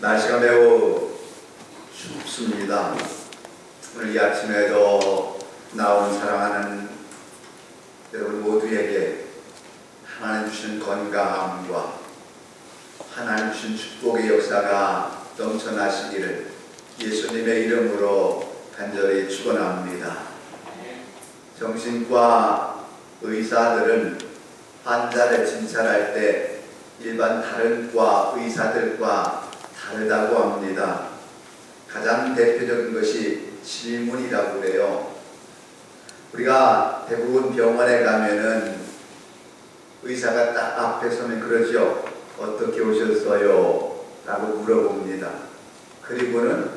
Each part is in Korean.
날씨가 매우 춥습니다. 오늘 이 아침에도 나온 사랑하는 여러분 모두에게 하나님 주신 건강함과 하나님 주신 축복의 역사가 넘쳐나시기를 예수님의 이름으로 간절히 축원합니다. 정신과 의사들은 환자를 진찰할 때 일반 다른 과 의사들과 다르다고 합니다. 가장 대표적인 것이 질문이라고 그래요. 우리가 대부분 병원에 가면은 의사가 딱 앞에 서면 그러죠. 어떻게 오셨어요? 라고 물어봅니다. 그리고는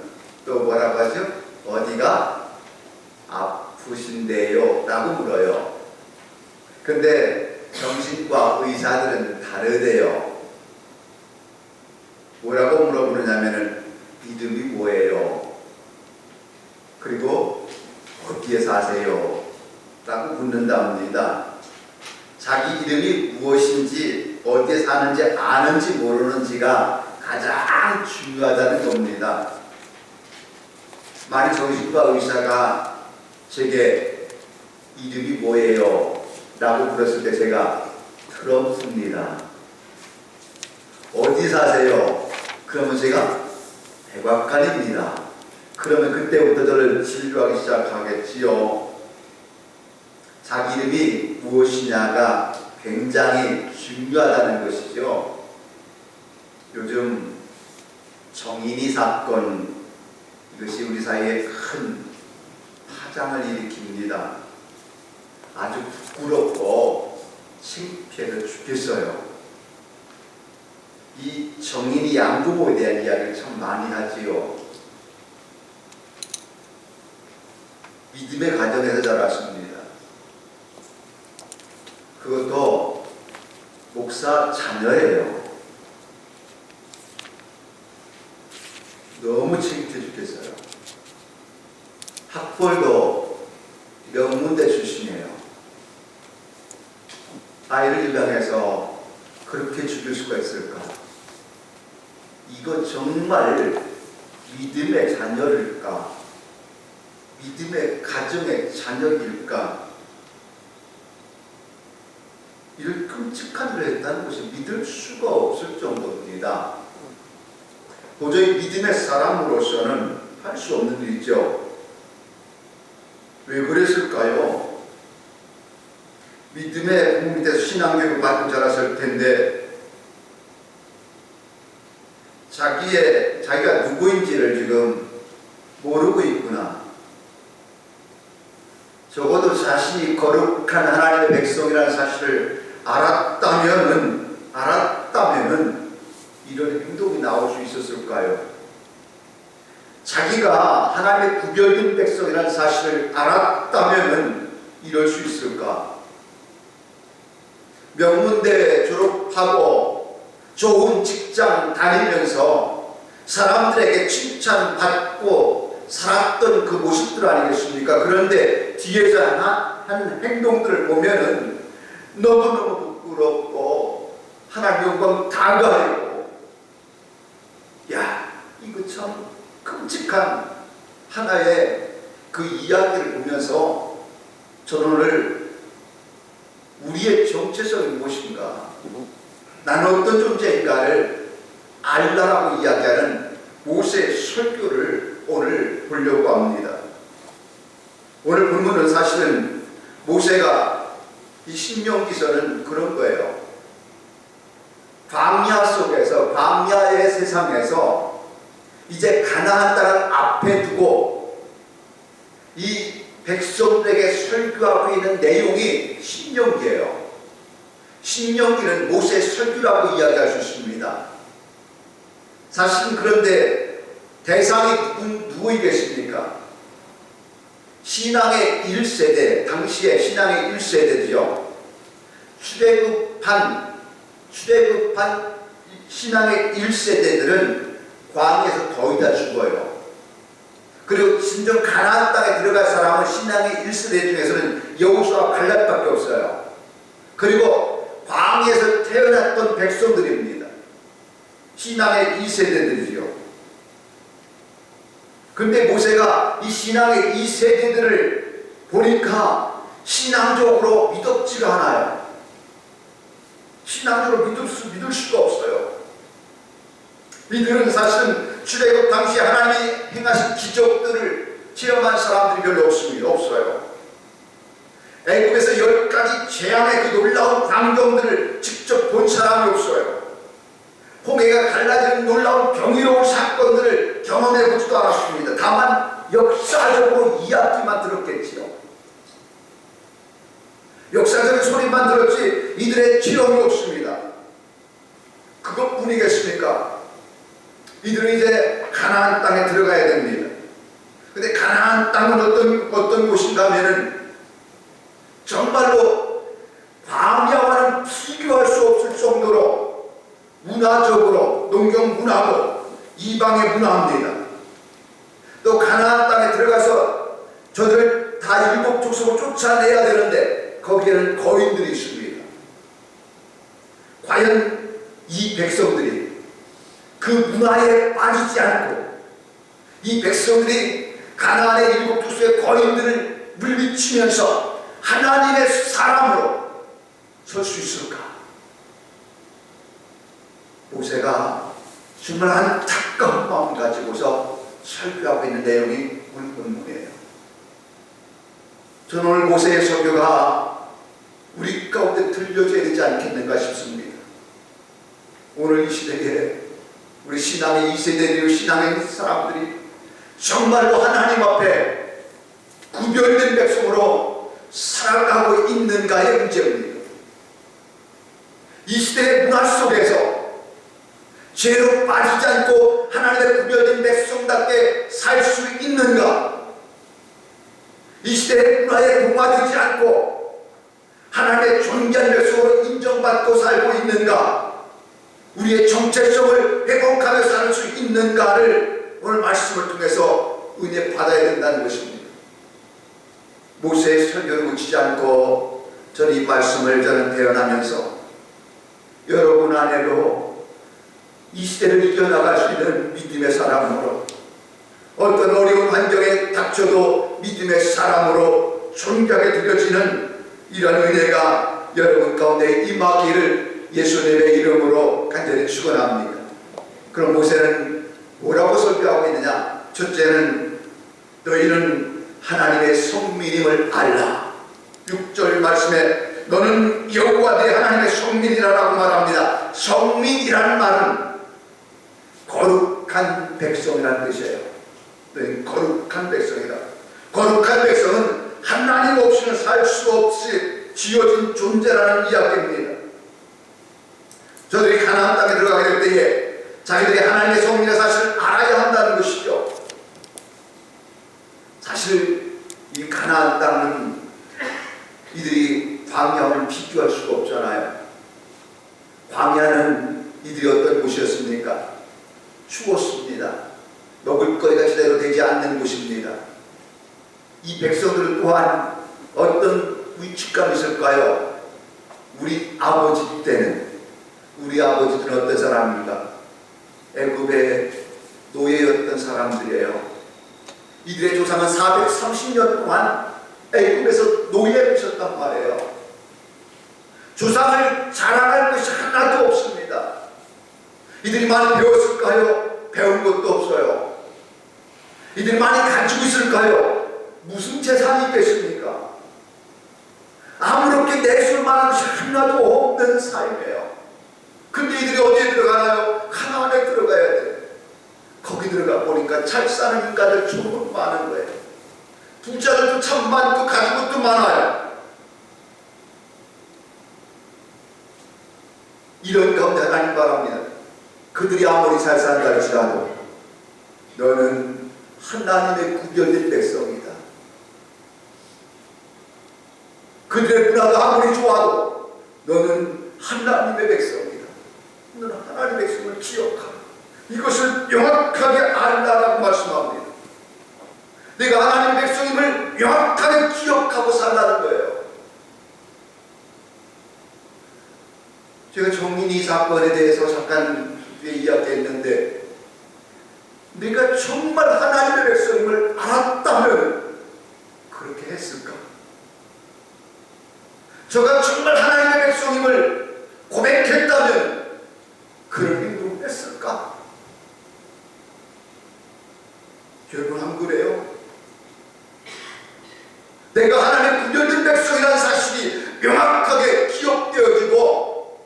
또 뭐라고 하죠? 어디가 아프신데요? 라고 물어요. 근데 정신과 의사들은 다르대요. 뭐라고 물어보느냐면은 믿음이 뭐예요? 그리고 어디에 사세요? 라고 묻는답니다. 자기 이름이 무엇인지 어디에 사는지 아는지 모르는지가 가장 중요하다는 겁니다. 만약 정신과 의사가 제게 이름이 뭐예요? 라고 물었을 때 제가 더럽습니다. 어디 사세요? 그러면 제가 백악관입니다. 그러면 그때부터 저를 진료하기 시작하겠지요. 자기 이름이 무엇이냐가 굉장히 중요하다는 것이죠. 요즘 정인이 사건, 이것이 우리 사이에 큰 파장을 일으킵니다. 아주 부끄럽고 창피해서 죽겠어요. 이 정인이 양부모에 대한 이야기를 참 많이 하지요. 믿음의 가정에서 자랐습니다. 그것도 목사 자녀예요. 너무 창피해 죽겠어요. 학벌도 명문대 출신이에요. 아이를 입양해서 그렇게 죽일 수가 있을까? 이거 정말 믿음의 자녀일까? 믿음의 가정의 자녀일까? 이런 끔찍한 일을 했다는 것이 믿을 수가 없을 정도입니다. 도저히 믿음의 사람으로서는 할 수 없는 일이죠. 왜 그랬을까요? 믿음의 부모 밑에서 신앙교육을 받고 자랐을 텐데 자기가 누구인지를 지금 모르고 있구나. 적어도 자신이 거룩한 하나님의 백성이라는 사실을 알았다면은 이런 행동이 나올 수 있었을까요? 자기가 하나님의 구별된 백성이라는 사실을 알았다면은 이럴 수 있을까? 명문대 졸업하고 좋은 직장 다니면서 사람들에게 칭찬받고 살았던 그 모습들 아니겠습니까? 그런데 뒤에서 한 행동들을 보면은 너무너무 부끄럽고 하나님 영광 다 가리고, 야, 이거 참 끔찍한 하나의 그 이야기를 보면서 저는 오늘 우리의 정체성이 무엇인가, 나는 어떤 존재인가를 알라라고 이야기하는 모세의 설교를 오늘 보려고 합니다. 오늘 본문은 사실은 모세가 이 신명기서는 그런 거예요. 광야 속에서, 광야의 세상에서 이제 가나안 땅을 앞에 두고 이 백성들에게 설교하고 있는 내용이 신명기예요. 신명기는 모세의 설교라고 이야기할 수 있습니다. 사실은 그런데 대상이 누구이겠습니까? 신앙의 1세대, 당시의 신앙의 1세대죠. 출애굽한 신앙의 1세대들은 광야에서 거의 다 죽어요. 그리고 진정 가나안 땅에 들어갈 사람은 신앙의 1세대 중에서는 여호수아와 갈렙밖에 없어요. 그리고 광야에서 태어났던 백성들입니다. 신앙의 2세대들이죠. 근데 모세가 이 신앙의 2세대들을 보니까 신앙적으로 믿었지가 않아요. 신앙적으로 믿을 수가 없어요. 이들은 사실은 출애굽 당시 하나님이 행하신 기적들을 체험한 사람들이 별로 없어요. 애굽에서 10가지 재앙의 그 놀라운 광경들을 직접 본 사람이 없어요. 홍해가 갈라지는 놀라운 경이로운 사건들을 경험해 보지도 않았습니다. 다만 역사적으로 이야기만 들었겠지요. 역사적인 소리만 들었지 이들의 체험이 없습니다. 그것뿐이겠습니까? 이들은 이제 가나안 땅에 들어가야 됩니다. 근데 가나안 땅은 어떤 곳인가 하면은 정말로 광야와는 비교할 수 없을 정도로 문화적으로 농경 문화고 이방의 문화입니다. 또 가나안 땅에 들어가서 저들을 다 일곱 족속을 쫓아내야 되는데 거기에는 거인들이 있습니다. 과연 이 백성들이 그 문화에 빠지지 않고 이 백성들이 가나안의 일곱 족속의 거인들을 물리치면서 하나님의 사람으로 설 수 있을까? 모세가 정말 안타까운 마음 가지고서 설교하고 있는 내용이 오늘 본문이에요. 저는 오늘 모세의 설교가 우리 가운데 들려져야 되지 않겠는가 싶습니다. 오늘 이 시대에 우리 신앙의 2세대들이 신앙의 사람들이 정말로 하나님 앞에 구별된 백성으로 살아가고 있는가의 문제입니다. 이 시대의 문화 속에서 죄로 빠지지 않고 하나님의 구별된 백성답게 살 수 있는가? 이 시대의 문화에 동화되지 않고 하나님의 존귀한 백성으로 인정받고 살고 있는가? 우리의 정체성을 회복하며 살 수 있는가를 오늘 말씀을 통해서 은혜 받아야 된다는 것입니다. 모세의 설교를 묻히지 않고 저는 이 말씀을 대언하면서 여러분 안에도 이 시대를 이겨나갈 수 있는 믿음의 사람으로, 어떤 어려운 환경에 닥쳐도 믿음의 사람으로 존귀하게 드려지는 이런 은혜가 여러분 가운데 임하기를 예수님의 이름으로 간절히 축원합니다. 그럼 모세는 뭐라고 설교하고 있느냐? 첫째는 너희는 하나님의 성민임을 알라. 6절 말씀에 너는 여호와 내 하나님의 성민이라고 말합니다. 성민이라는 말은 거룩한 백성이라는 뜻이에요. 너희는 거룩한 백성이다. 거룩한 백성은 하나님 없이는 살 수 없이 지어진 존재라는 이야기입니다. 저들이 가나안 땅에 들어가게 될 때에 자기들이 하나님의 성민의 사실을 알아야 한다는 것이죠. 사실 이 가나안 땅은 이들이 광야를 비교할 수가 없잖아요. 광야는 이들이 어떤 곳이었습니까? 추웠습니다. 먹을 거리가 제대로 되지 않는 곳입니다. 이 백성들 또한 어떤 위축감이 있을까요? 우리 아버지 때는, 우리 아버지들은 어떤 사람입니까? 애굽의 노예였던 사람들이에요. 이들의 조상은 430년 동안 애굽에서 노예를 있었단 말이에요. 조상을 자랑할 것이 하나도 없습니다. 이들이 많이 배웠을까요? 배운 것도 없어요. 이들이 많이 가지고 있을까요? 무슨 재산이 있겠습니까? 아무렇게 내줄 만한 것이 하나도 없는 삶이에요. 근데 이들이 어디에 들어가나요? 가나안에 들어가야 돼요. 거기 들어가 보니까 잘 사는 인간들 조금 많은 거예요. 부자들도 참 많고 가진 것도 많아요. 이런 가운데 하나님 바랍니다. 그들이 아무리 잘 산다 할지라도 너는 하나님의 구별된 백성이다. 그들의 문화가 아무리 좋아도 너는 하나님의 백성이다. 너는 하나님의 백성을 기억하라. 이것을 명확하게 알라라고 말씀합니다. 내가 하나님의 백성임을 명확하게 기억하고 살라는 거예요. 제가 정민이 사건에 대해서 잠깐 뒤에 이야기했는데, 네가 정말 하나님의 백성임을 알았다면 그렇게 했을까? 저가 정말 하나님의 백성임을 고백했다면 그런 행동을 했을까? 여러분, 안 그래요? 내가 하나님의 구별된 백성이라는 사실이 명확하게 기억되어지고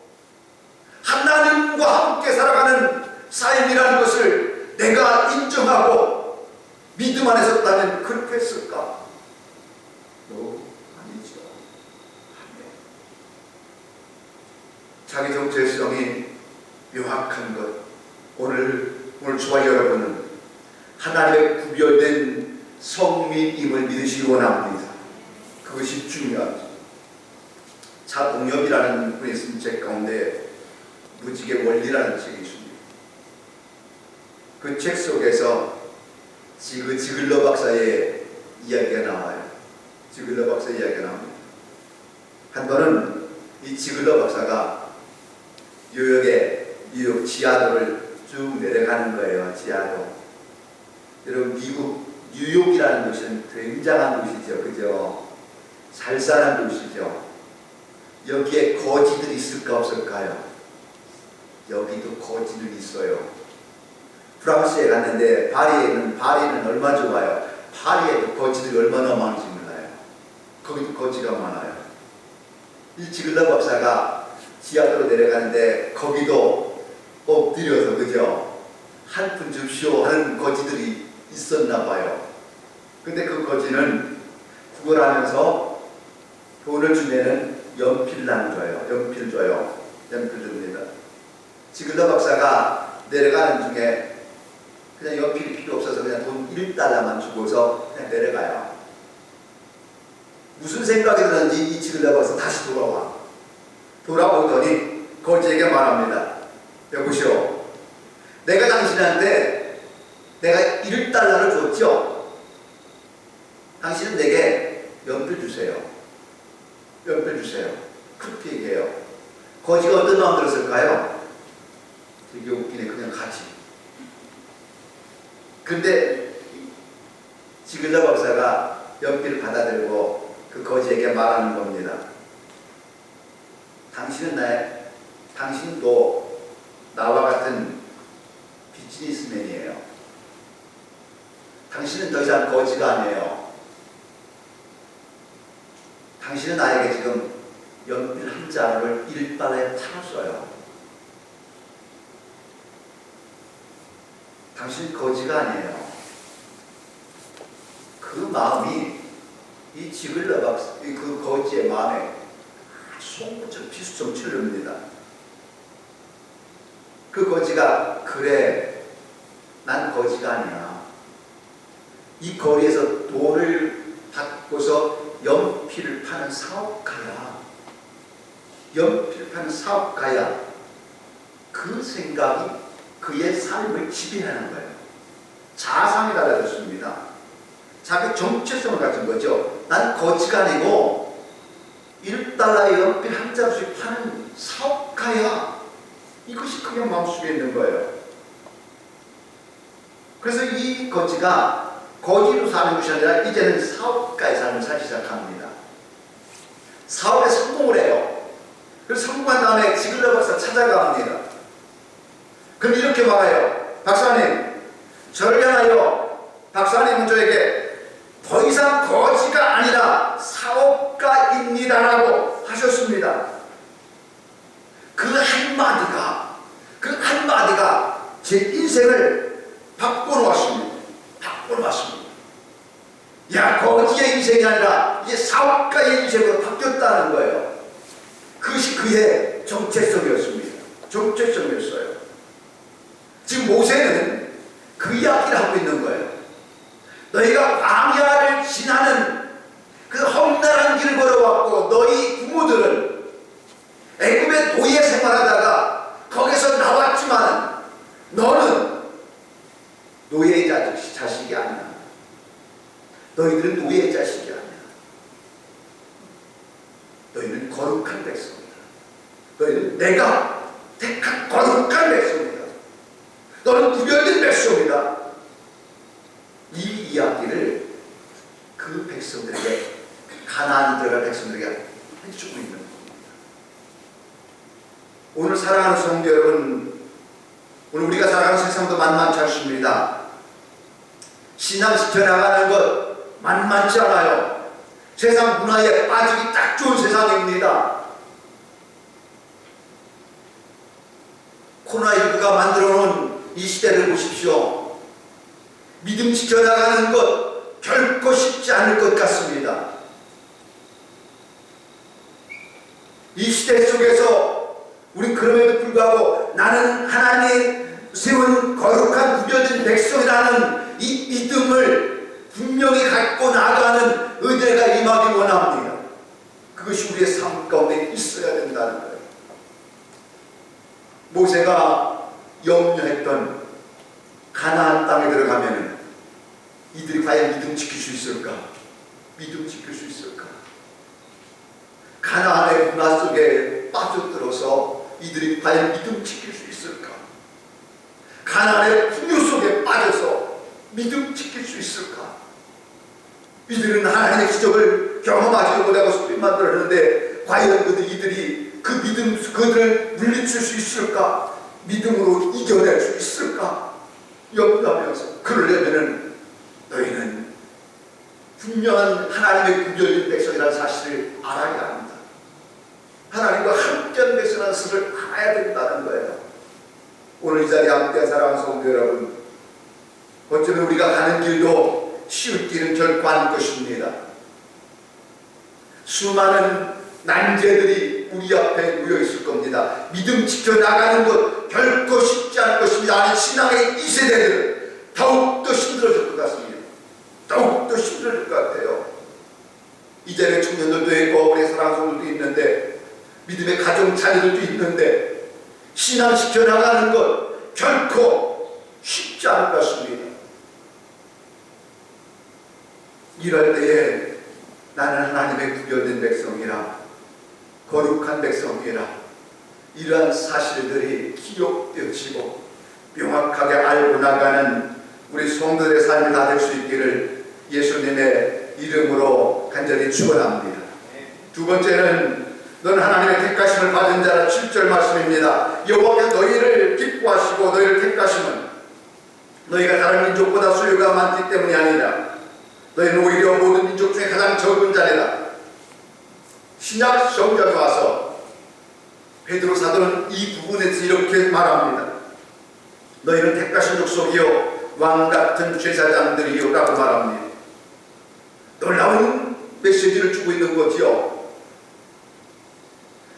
하나님과 함께 살아가는 삶이라는 것을 내가 인정하고 믿음 안에 섰다면 그렇게 했을까? 아니죠. 자기 정체성이 명확한 것, 오늘 저와 여러분은 하나님의 구별된 성민임을 믿으시기 원합니다. 그것이 중요하죠. 차동엽이라는 분이 쓴 책 가운데 무지개 원리라는 책이 있습니다. 그 책 속에서 지글러 박사의 이야기가 나와요. 지글러 박사의 이야기가 나옵니다. 한 번은 이 지글러 박사가 뉴욕 지하도를 쭉 내려가는 거예요. 지하도. 여러분, 미국 뉴욕이라는 도시는 굉장한 도시죠. 그죠? 잘 사는 도시죠. 여기에 거지들이 있을까 없을까요? 여기도 거지들이 있어요. 프랑스에 갔는데 파리는 얼마나 좋아요. 파리에도 거지들이 얼마나 많은지 몰라요. 거기도 거지가 많아요. 이 지글러 박사가 지하도로 내려가는데 거기도 엎드려서, 그죠? 한 푼 줍시오 하는 거지들이 있었나 봐요. 근데 그 거지는 구걸하면서 돈을 주면은 연필만 줘요. 연필 줍니다. 지글러 박사가 내려가는 중에 그냥 연필이 필요 없어서 그냥 돈 1달러만 주고서 그냥 내려가요. 무슨 생각이 드는지 이 지글러 박사 다시 돌아오더니 거지에게 말합니다. 여보시오, 내가 당신한테 내가 1달러를 줬죠? 당신은 내게 연필 주세요. 그렇게 얘기해요. 거지가 어떤 마음 들었을까요? 되게 웃기네. 그냥 가지. 근데 지글러 박사가 연필을 받아들고 그 거지에게 말하는 겁니다. 당신도 나와 같은 비즈니스맨이에요. 당신은 더 이상 거지가 아니에요. 당신은 나에게 지금 연필 한 장을 1달러에 팔았어요. 당신 거지가 아니에요. 그 마음이 이 지글러 박사, 그 거지의 마음에 송구처럼 비수처럼 찔릅니다. 그 거지가, 그래, 난 거지가 아니야. 이 거리에서 돈을 받고서 연필을 파는 사업가야. 그 생각이 그의 삶을 지배하는 거예요. 자상이 달라졌습니다. 자기 정체성을 가진 거죠. 난 거지가 아니고 1달러에 연필 한 장씩 파는 사업가야. 이것이 그냥 마음속에 있는 거예요. 그래서 이 거지가 거지로 사는 것이 아니라 이제는 사업가의 삶을 살기 시작합니다. 사업에 성공을 해요. 그래서 성공한 다음에 지글러 박사 찾아갑니다. 그럼 이렇게 말해요. 박사님, 저를 향하여 박사님은 저에게 더 이상 거지가 아니라 사업가입니다라고 하셨습니다. 그 한마디가 제 인생을 바꿔놓았습니다. 야, 거지의 인생이 아니라 이제 사업가의 인생으로 바뀌었다는 거예요. 그것이 그의 정체성이었습니다. 지금 모세는 그 이야기를 하고 있는 거예요. 너희가 광야를 지나는 그 험난한 길을 걸어왔고 너희 부모들은 애굽의 노예 생활하다가 거기서 나왔지만 너는 노예의 자식이 아니야. 너희들은 노예의 자식이 아니야. 너희는 거룩한 백성이다. 너희는 내가 택한 거룩한 백성이다. 너는 구별된 백성이다. 이 이야기를 그 백성들에게, 가나안에 들어갈 백성들에게 해주고 있는 겁니다. 오늘 사랑하는 성도 여러분, 오늘 우리가 살아가는 세상도 만만치 않습니다. 신앙시켜 나가는 것 만만치 않아요. 세상 문화에 빠지기 딱 좋은 세상입니다. 코로나19가 만들어 놓은 이 시대를 보십시오. 믿음 지켜나가는 것 결코 쉽지 않을 것 같습니다. 이 시대 속에서 우리 그럼에도 불구하고 나는 하나님이 세운 거룩한 구별된 백성이라는 이 믿음을 분명히 갖고 나가는 은혜가 임하기 원합니다. 그것이 우리의 삶 가운데 있어야 된다는 거예요. 모세가 염려했던 가나안 땅에 들어가면 이들이 과연 믿음 지킬 수 있을까? 믿음 지킬 수 있을까? 가나안의 문화 속에 빠져들어서 이들이 과연 믿음 지킬 수 있을까? 가나안의 풍요 속에 빠져서 믿음 지킬 수 있을까? 이들은 하나님의 기적을 경험하지 못하고 소리만 들었는데 과연 이들이 그 믿음, 그들을 물리칠 수 있을까? 믿음으로 이겨낼 수 있을까? 염려하면서 그러려면 너희는 분명한 하나님의 구별된 백성이라는 사실을 알아야 합니다. 하나님과 함께한 백성이라는 것을 알아야 된다는 거예요. 오늘 이 자리에 함께 사랑하는 성도 여러분, 어쩌면 우리가 가는 길도 쉬울 길은 결코 아닐 것입니다. 수많은 난제들이 우리 앞에 놓여 있을 겁니다. 믿음 지켜나가는 것 결코 쉽지 않을 것입니다. 아니, 신앙의 이 세대들은 더욱더 힘들어질 것 같습니다. 더욱더 힘들어질 것 같아요. 이 자리에 청년들도 있고 우리 사랑하는 성도들도 있는데, 믿음의 가정 자녀들도 있는데, 신앙 지켜나가는 것 결코 쉽지 않을 것 같습니다. 이럴 때에 나는 하나님의 구별된 백성이라, 거룩한 백성이라, 이러한 사실들이 기록되어지고 명확하게 알고 나가는 우리 성도들의 삶이 다 될 수 있기를 예수님의 이름으로 간절히 축원합니다. 두 번째는 너는 하나님의 택하심을 받은 자라. 7절 말씀입니다. 여호와께서 너희를 기뻐하시고 너희를 택하심은 너희가 다른 민족보다 수요가 많기 때문이 아니라 너희는 오히려 모든 민족 중에 가장 적은 자리다. 신약 성경에 와서 베드로 사도는 이 부분에서 이렇게 말합니다. 너희는 택하신 족속이요 왕같은 제사장들이요 라고 말합니다. 놀라운 메시지를 주고 있는 거지요.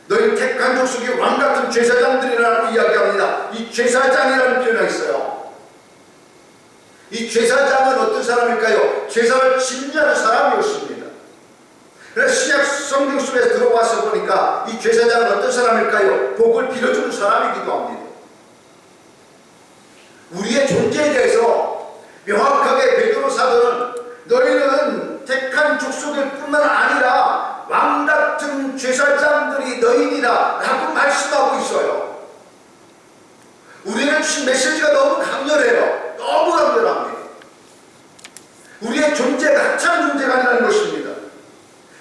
너희 택한 족속이 왕같은 제사장들이라고 이야기합니다. 이 제사장이라는 표현이 있어요. 이 제사장은 어떤 사람일까요? 제사를 집례하는 사람이었습니다. 그래서 신약 성경 속에 들어와서 보니까 이 제사장은 어떤 사람일까요? 복을 빌어주는 사람이기도 합니다. 우리의 존재에 대해서 명확하게 베드로 사도는 너희는 택한 족속일 뿐만 아니라 왕같은 제사장들이 너희니라 라고 말씀하고 있어요. 우리에게 주신 메시지가 너무 강렬해요. 너무 강렬합니다. 우리의 존재가 하찮은 존재가 아니라는 것입니다.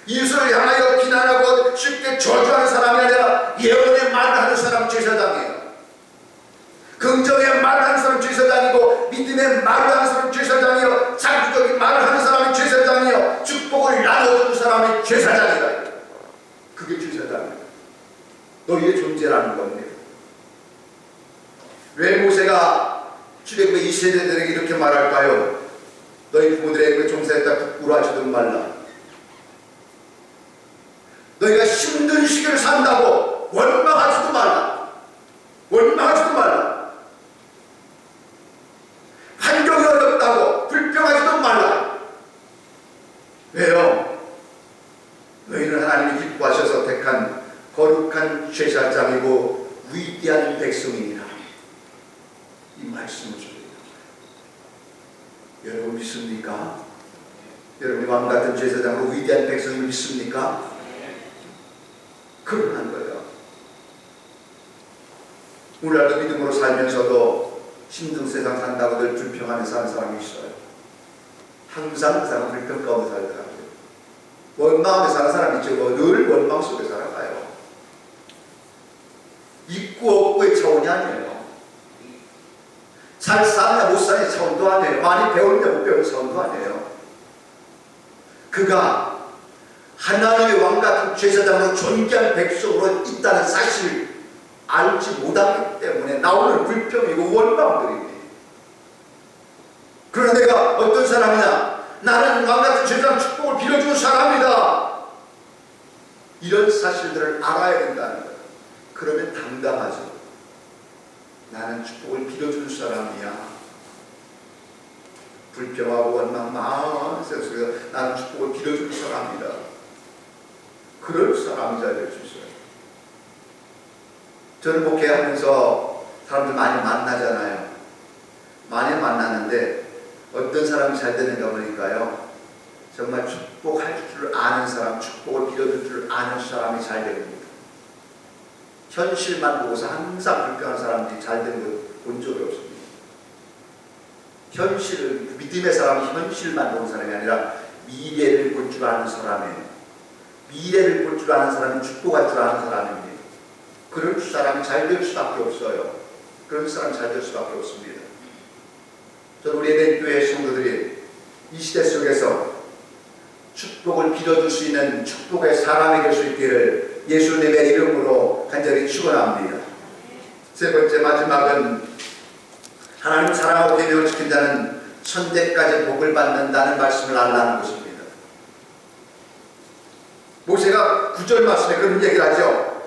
이웃을 향하여 비난하고 쉽게 저주하는 사람이 아니라 예언의 말을 하는 사람 제사장이에요. 긍정의 말을 하는 사람 제사장이고, 믿음의 말을 하는 사람 제사장이요, 장구적인 말을 하는 사람이 제사장이요, 축복을 나눠주는 사람이 제사장이다. 그게 제사장이에요. 너희의 존재라는 겁니다. 왜 모세가 출애굽의 이 세대들에게 이렇게 말할까요? 너희 부모들에게 종살이했다 부끄러워하지도 말라. 너희가 힘든 시기를 산다고 원망하지도 말라. 원망하지도 말라. 환경이 어렵다고 불평하지도 말라. 왜요? 너희는 하나님이 기뻐하셔서 택한 거룩한 제사장이고 위대한 백성이니라. 이 말씀을 줍니다. 여러분 믿습니까? 여러분이 왕같은 제사장으로 위대한 백성을 믿습니까? 그러한 거예요. 오늘날도 믿음으로 살면서도 힘든 세상 산다고 늘 불평하며 사는 사람이 있어요. 항상 그 사람은 불평 가운데 살더라고요. 원망하며 사는 사람이 있죠. 늘 원망 속에 살아가요. 있고 없고의 차원이 아니에요. 잘 사느냐 못 사느냐 차원도 아니에요. 많이 배우느냐 못 배우는 차원도 아니에요. 그가 하나님의 왕같은 제사장으로 존귀한 백성으로 있다는 사실을 알지 못하기 때문에 나오는 불평이고 원망들입니다. 그러나 내가 어떤 사람이냐? 나는 왕같은 제사장 축복을 빌어주는 사람이다. 이런 사실들을 알아야 된다는 거예요. 그러면 당당하죠. 나는 축복을 빌어주는 사람이야. 불평하고 원망 많으면서 나는 축복을 빌어주는 사람이다. 그럴 사람이 잘 될 수 있어요. 저는 목회하면서 사람들 많이 만나잖아요. 많이 만나는데 어떤 사람이 잘 되는가 보니까요. 정말 축복할 줄 아는 사람, 축복을 빌어줄 줄 아는 사람이 잘 됩니다. 현실만 보고서 항상 불평하는 사람들이 잘 되는 걸 본 적이 없습니다. 현실을, 믿음의 사람이 현실만 보는 사람이 아니라 미래를 볼 줄 아는 사람이에요. 미래를 볼 줄 아는 사람이 축복할 줄 아는 사람입니다. 그럴 사람이 잘 될 수밖에 없어요. 그런 사람이 잘 될 수밖에 없습니다. 저는 우리 에덴교회 성도들이 이 시대 속에서 축복을 빌어줄 수 있는 축복의 사람이 될 수 있기를 예수님의 이름으로 간절히 축원합니다. 세 번째 마지막은 하나님 사랑하고 계명을 지킨 자는 천대까지 복을 받는다는 말씀을 알라는 것입니다. 모세가 9절 말씀에 그런 얘기를 하죠.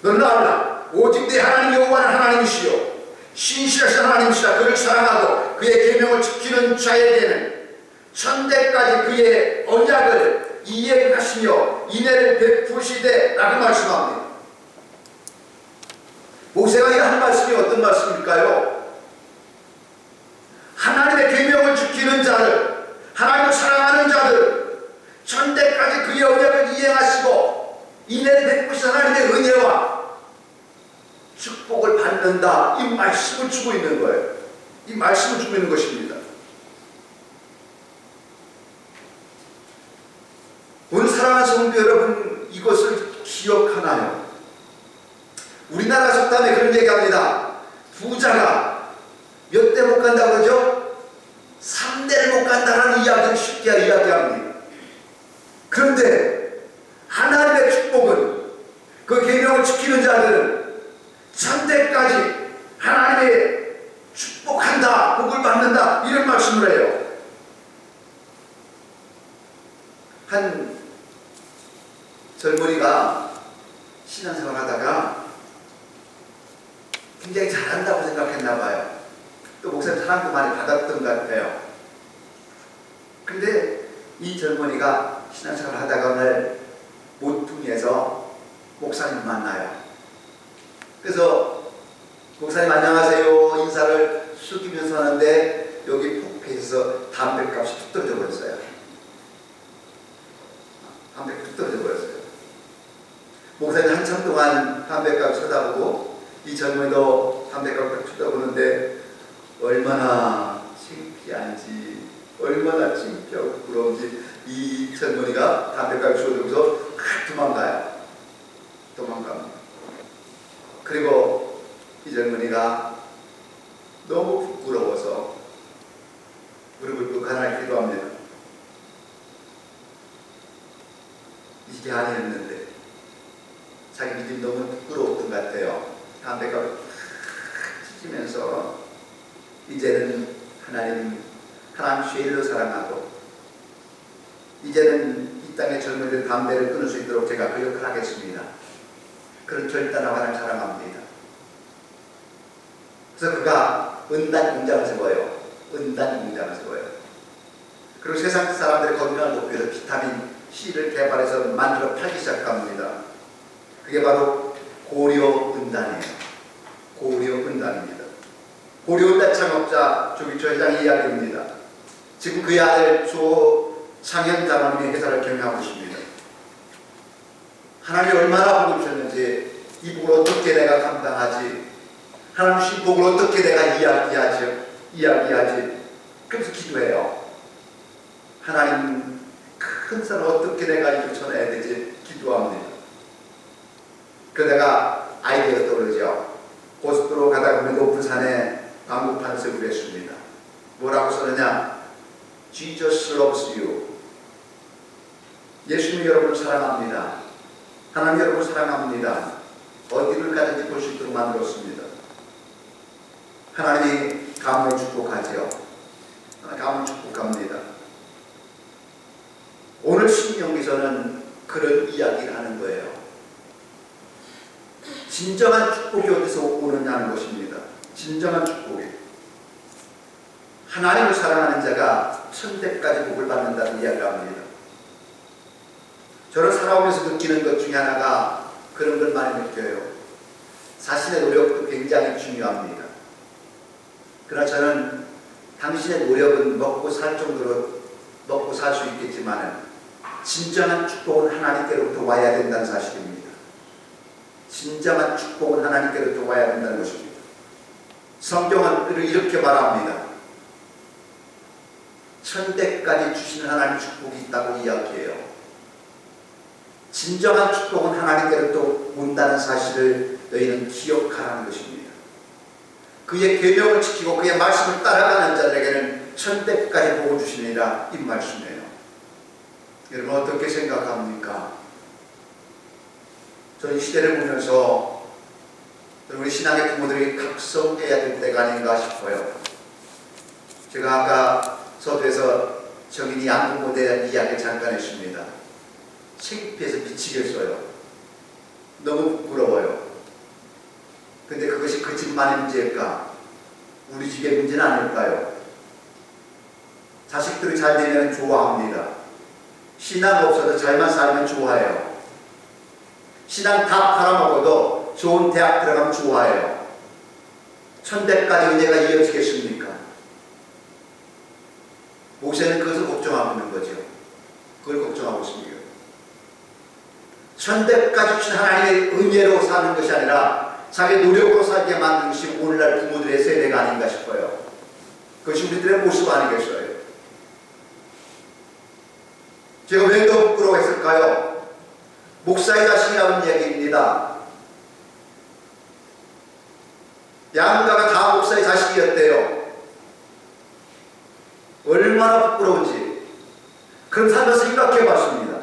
너는 알라. 오직 네 하나님 여호와는 하나님이시요 신실하신 하나님이시라. 그를 사랑하고 그의 계명을 지키는 자에게는 천대까지 그의 언약을 이행하시며 인애를 베푸시되 라고 말씀합니다. 모세가 한 말씀이 어떤 말씀일까요? 하나님의 계명을 지키는 자들, 하나님을 사랑하는 자들, 천대까지 그의 언약을 이행하시고 인애를 베푸시는 하나님의 은혜와 축복을 받는다. 이 말씀을 주고 있는 거예요. 이 말씀을 주고 있는 것입니다. 오늘 사랑하는 성도 여러분, 이것을 기억하나요? 우리나라 속담에 그런 얘기합니다. 부자가 몇 대 못 간다고 그러죠? 3대를 못 간다는 이야기를 쉽게 이야기합니다. 그런데 하나님의 축복은 그 계명을 지키는 자들은 천대까지 하나님의 축복한다, 복을 받는다, 이런 말씀을 해요. 한 젊은이가 신앙생활 하다가 굉장히 잘한다고 생각했나 봐요. 또 목사님 사랑도 많이 받았던 것 같아요. 근데 이 젊은이가 신앙생활 하다가 오늘 모퉁이에서 목사님을 만나요. 그래서 목사님 안녕하세요 인사를 숙이면서 하는데 여기 포켓에서 담배값이 툭 떨어져 버렸어요. 담배값이 툭 떨어져 버렸어요. 목사님 한참 동안 담배값 쳐다보고 이 젊은이도 담배값을 쳐다보는데 얼마나 창피한지, 얼마나 창피하고 부러운지 이 젊은이가 담배값을 쳐다보면서 도망가요. 도망갑니다. 그리고 이 젊은이가 너무 부끄러워서 무릎을 꿇고 하나님 기도합니다. 이게 아니었는데 자기 믿음이 너무 부끄러웠던 것 같아요. 담배값을 찢으면서 이제는 하나님 제일로 사랑하고 이제는 이 땅의 젊은이들 담배를 끊을 수 있도록 제가 그 역할을 하겠습니다. 그런 결단하고 하나님 사랑합니다. 그래서 그가 은단 공장을 세워요. 은단 공장을 세워요. 그리고 세상 사람들의 건강을 돕기 위해서 비타민 C를 개발해서 만들어 팔기 시작합니다. 그게 바로 고려 은단이에요. 고려 은단입니다. 고려 은단 창업자 조기초 회장의 이야기입니다. 지금 그의 아들 조창현 장로님의 회사를 경영하고 있습니다. 하나님이 얼마나 복을 주셨는지 이 복을 어떻게 내가 감당하지? 하나님 주신 복을 어떻게 내가 이야기하지? 그래서 기도해요. 하나님 큰 산을 어떻게 내가 이렇게 전해야 되지? 기도합니다. 그러다가 아이디어가 떠오르죠. 고속도로 가다 보면 높은 산에 방문판석을 했습니다. 뭐라고 써느냐? Jesus loves you. 예수님 여러분을 사랑합니다. 하나님 여러분을 사랑합니다. 어디를 가든지 볼 수 있도록 만들었습니다. 하나님이 가문을 축복하지요. 가문을 축복합니다. 오늘 신명기서는 그런 이야기를 하는 거예요. 진정한 축복이 어디서 오느냐는 것입니다. 진정한 축복이. 하나님을 사랑하는 자가 천대까지 복을 받는다는 이야기를 합니다. 저를 살아오면서 느끼는 것 중에 하나가 그런 걸 많이 느껴요. 자신의 노력도 굉장히 중요합니다. 그러나 저는 당신의 노력은 먹고 살 정도로 먹고 살 수 있겠지만 진정한 축복은 하나님께로부터 와야 된다는 사실입니다. 진정한 축복은 하나님께로부터 와야 된다는 것입니다. 성경은 이렇게 말합니다. 천대까지 주시는 하나님 축복이 있다고 이야기해요. 진정한 축복은 하나님께로부터 온다는 사실을 너희는 기억하라는 것입니다. 그의 계명을 지키고 그의 말씀을 따라가는 자들에게는 천대까지 복을 주시리라, 이 말씀이에요. 여러분 어떻게 생각합니까? 저는 이 시대를 보면서 우리 신앙의 부모들이 각성해야 될 때가 아닌가 싶어요. 제가 아까 서두에서 정인이 양부모에 대한 이야기를 잠깐 했습니다. 창피해서 미치겠어요. 너무 부끄러워요. 근데 그것이 그 집만의 문제일까? 우리 집의 문제는 아닐까요? 자식들이 잘 되면 좋아합니다. 신앙 없어도 잘만 살면 좋아해요. 신앙 다 팔아먹어도 좋은 대학 들어가면 좋아해요. 천대까지 은혜가 이어지겠습니까? 모세는 그것을 걱정하고 있는 거죠. 그걸 걱정하고 있습니다. 천대까지 주신 하나님의 은혜로 사는 것이 아니라 자기 노력으로 살게 만든 것이 오늘날 부모들의 세대가 아닌가 싶어요. 그것이 우리들의 모습 아니겠어요? 제가 왜 더 부끄러워했을까요? 목사의 자식이라는 얘기입니다. 양가가 다 목사의 자식이었대요. 얼마나 부끄러운지. 그런 삶을 생각해 봤습니다.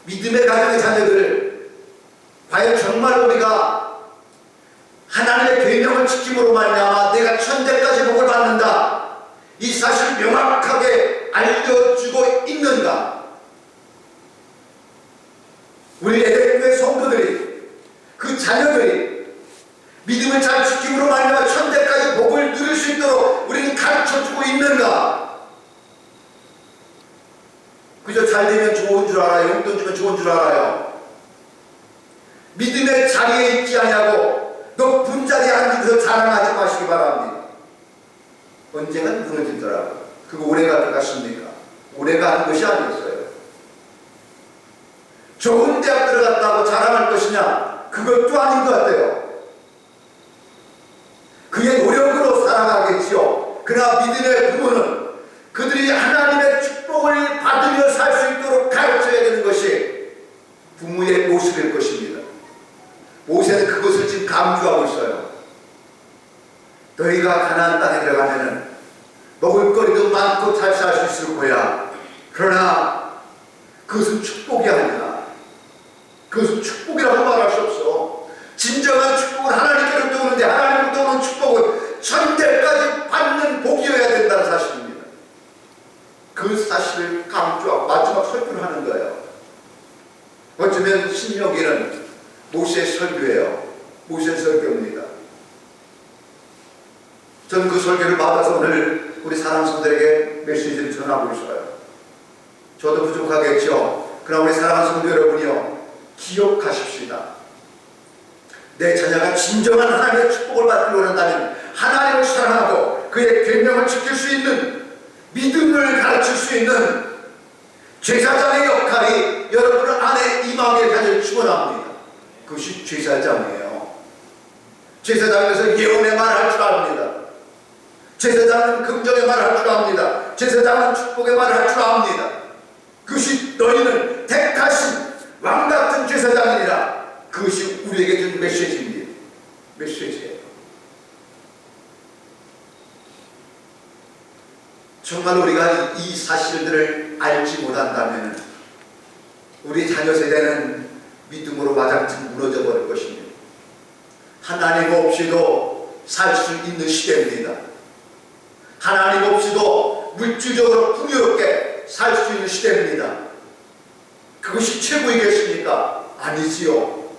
믿음의 가정의 자녀들, 과연 정말 우리가 하나님의 계명을 지킴으로 말미암아 내가 천대까지 복을 받는다, 이 사실을 명확하게 알려주고 있는가? 우리 에덴교회 성도들이, 그 자녀들이 믿음을 잘 지킴으로 말미암아 천대까지 복을 누릴 수 있도록 우리는 가르쳐주고 있는가? 그저 잘 되면 좋은 줄 알아요. 용돈 주면 좋은 줄 알아요. 믿음의 자리에 있지 않냐고 높은 자리에 앉아서 자랑하지 마시기 바랍니다. 언젠간 무너지더라고요. 그거 오래가 들어갔습니까? 오래가 하는 것이 아니었어요. 좋은 대학 들어갔다고 자랑할 것이냐? 그것도 아닌 것 같아요. 그의 노력으로 살아가겠지요. 그러나 믿음의 부모는 그들이 하나님의 축복을 받으며 살 수 있도록 가르쳐야 되는 것이 부모의 모습일 것입니다. 모세는 그것을 지금 강조하고 있어요. 너희가 가나안 땅에 들어가면은 먹을거리도 많고 잘 살 수 있을 거야. 그러나 그것은 축복이 아니라, 그것은 축복이라고 말할 수 없어. 진정한 축복은 하나님께로부터 오는데, 하나님께로부터 오는 축복은 천대까지 받는 복이어야 된다는 사실입니다. 그 사실을 강조하고 마지막 설교를 하는 거예요. 어쩌면 신명기는 모세의 설교예요. 모세의 설교입니다. 저는 그 설교를 받아서 오늘 우리 사랑하는 성도들에게 메시지를 전하고 있어요. 저도 부족하겠죠. 그러나 우리 사랑하는 성도 여러분이요, 기억하십시다. 내 자녀가 진정한 하나님의 축복을 받기를 원한다면 하나님을 사랑하고 그의 계명을 지킬 수 있는, 믿음을 가르칠 수 있는 제사장의 역할이 여러분 안에 임하게 하기를 축원합니다. 그것이 제사장이에요. 제사장에서 예언의 말을 할 줄 압니다. 제사장은 긍정의 말을 할 줄 압니다. 제사장은 축복의 말을 할 줄 압니다. 그것이 너희는 택하신 왕같은 제사장이니라. 그것이 우리에게 준 메시지입니다. 메시지예요. 정말 우리가 이 사실들을 알지 못한다면 우리 자녀 세대는 믿음으로 와장창 무너져 버릴 것입니다. 하나님 없이도 살 수 있는 시대입니다. 하나님 없이도 물질적으로 풍요롭게 살 수 있는 시대입니다. 그것이 최고이겠습니까? 아니지요.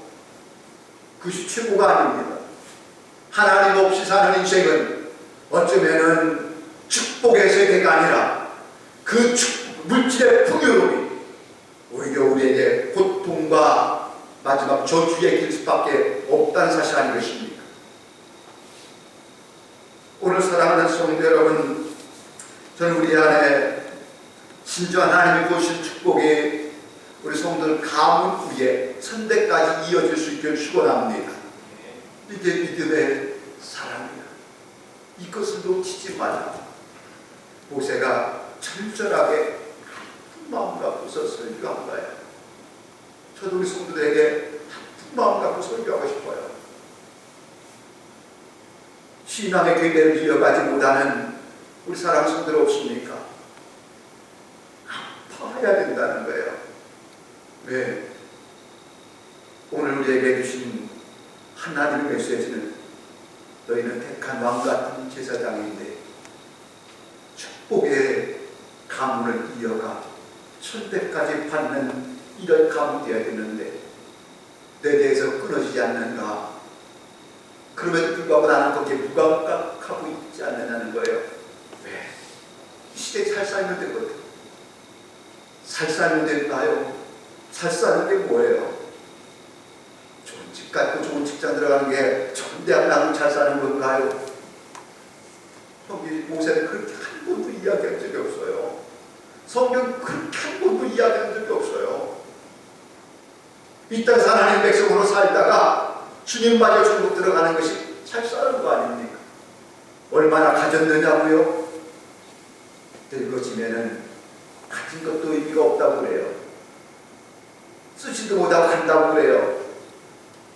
그것이 최고가 아닙니다. 하나님 없이 사는 인생은 어쩌면은 축복의 세대가 아니라 그 물질의 풍요로움이 오히려 우리에게 고통과 마지막 저주의 길 수밖에 없다는 사실 아니겠습니까? 오늘 사랑하는 성도 여러분, 저는 우리 안에 진정한 하나님이 보신 축복이 우리 성도들 가문 위에 천대까지 이어질 수 있기를 축원합니다. 이게 믿음의 사랑이야. 이것을 놓치지 말라. 모세가 철저하게 한 마음 갖고서 설교한 거예요. 저도 우리 성도들에게 한 마음 갖고 설교하고 싶어요. 신앙의 궤배를 이어가지 못하는 우리 사랑하는 성도들 없습니까? 아파야 된다는 거예요. 왜? 오늘 우리에게 주신 하나님의 메시지는 너희는 택한 왕같은 제사장인데 축복의 가문을 이어가 천대까지 받는 이런 가문이 되어야 되는데 내 대해서 끊어지지 않는가? 그럼에도 불구하고 나는 거기에 무감각하고 있지 않느냐는 거예요. 왜? 이 시대에 살 살면 되거든. 살 살면 되나요? 살 사는 게 뭐예요? 좋은 집 갖고 좋은 직장 들어가는 게 좋은 대학 나면 잘 사는 건가요? 여기 모세는 그렇게 한 번도 이야기한 적이 없어요. 성경 그렇게 한 번도 이야기한 적이 없어요. 이 땅에서 하나님 백성으로 살다가 주님 맞아 천국 들어가는 것이 잘 사는 거 아닙니까? 얼마나 가졌느냐고요? 늙어지면은 가진 것도 의미가 없다고 그래요. 쓰지도 못하고 간다고 그래요.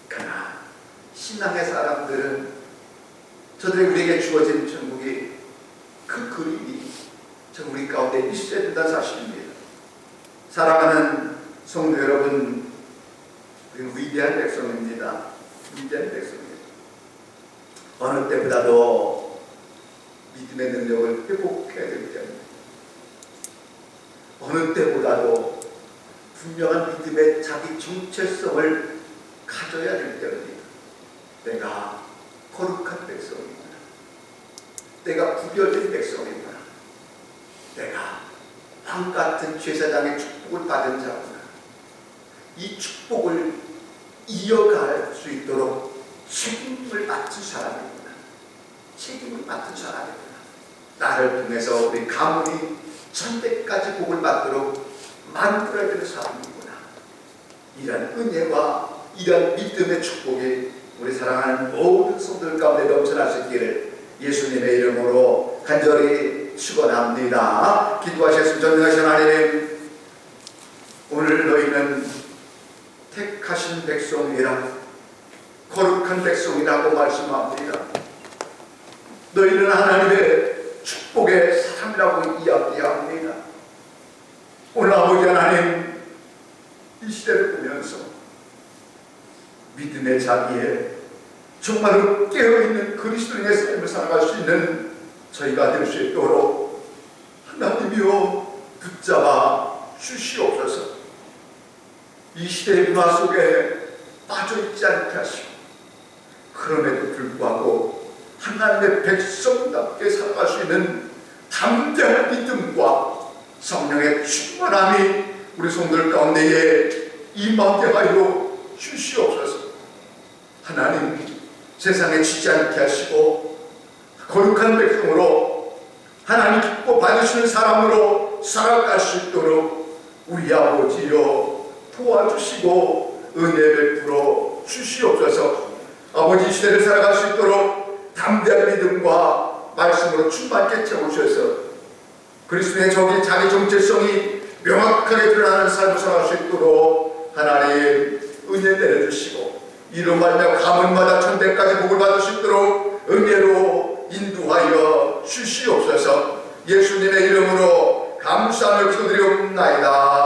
그러나 신앙의 사람들은 저들이 우리에게 주어진 천국이 그 그림이 전 우리 가운데 있어야 된다는 사실입니다. 사랑하는 성도 여러분, 우리는 위대한 백성입니다. 위대한 백성입니다. 어느 때보다도 믿음의 능력을 회복해야 되기 때문에 어느 때보다도 분명한 믿음의 자기 정체성을 가져야 되기 때문입니다. 내가 거룩한 백성이구나. 내가 구별된 백성이구나. 내가 왕같은 제사장의 축복을 받은 자구나. 이 축복을 이어갈 수 있도록 책임을 맡은 사람이구나. 책임을 맡은 사람이구나. 나를 통해서 우리 가문이 천대까지 복을 받도록 만들어야 되는 사람이구나. 이런 은혜와 이런 믿음의 축복이 우리 사랑하는 모든 성도들 가운데 넘쳐날 수 있기를 예수님의 이름으로 간절히 축원합니다. 기도하셨으면 전능하신 하나님, 오늘 너희는 택하신 백성이라 거룩한 백성이라고 말씀합니다. 너희는 하나님의 축복의 사람이라고 이야기합니다. 오늘 아버지 하나님, 이 시대를 보면서 믿음의 자리에 정말로 깨어있는 그리스도인의 삶을 살아갈 수 있는 저희가 될 수 있도록 하나님이여 붙잡아 주시옵소서. 이 시대의 문화 속에 빠져있지 않게 하시고 그럼에도 불구하고 하나님의 백성답게 살아갈 수 있는 담대한 믿음과 성령의 충만함이 우리 성도들 가운데에 임하게 하여 주시옵소서. 하나님, 세상에 지지 않게 하시고 거룩한 백성으로 하나님 기뻐 받으시는 사람으로 살아갈 수 있도록 우리 아버지여 도와주시고 은혜 베풀어 주시옵소서. 아버지 시대를 살아갈 수 있도록 담대한 믿음과 말씀으로 충만케 채워주셔서 그리스도의 자기 정체성이 명확하게 드러나는 삶을 살아갈 수 있도록 하나님 은혜 내려주시고 이로 말미암아 가문마다 천대까지 복을 받을 수 있도록 은혜로 인도하여 주시옵소서. 예수님의 이름으로 감사하며 기도드리옵나이다.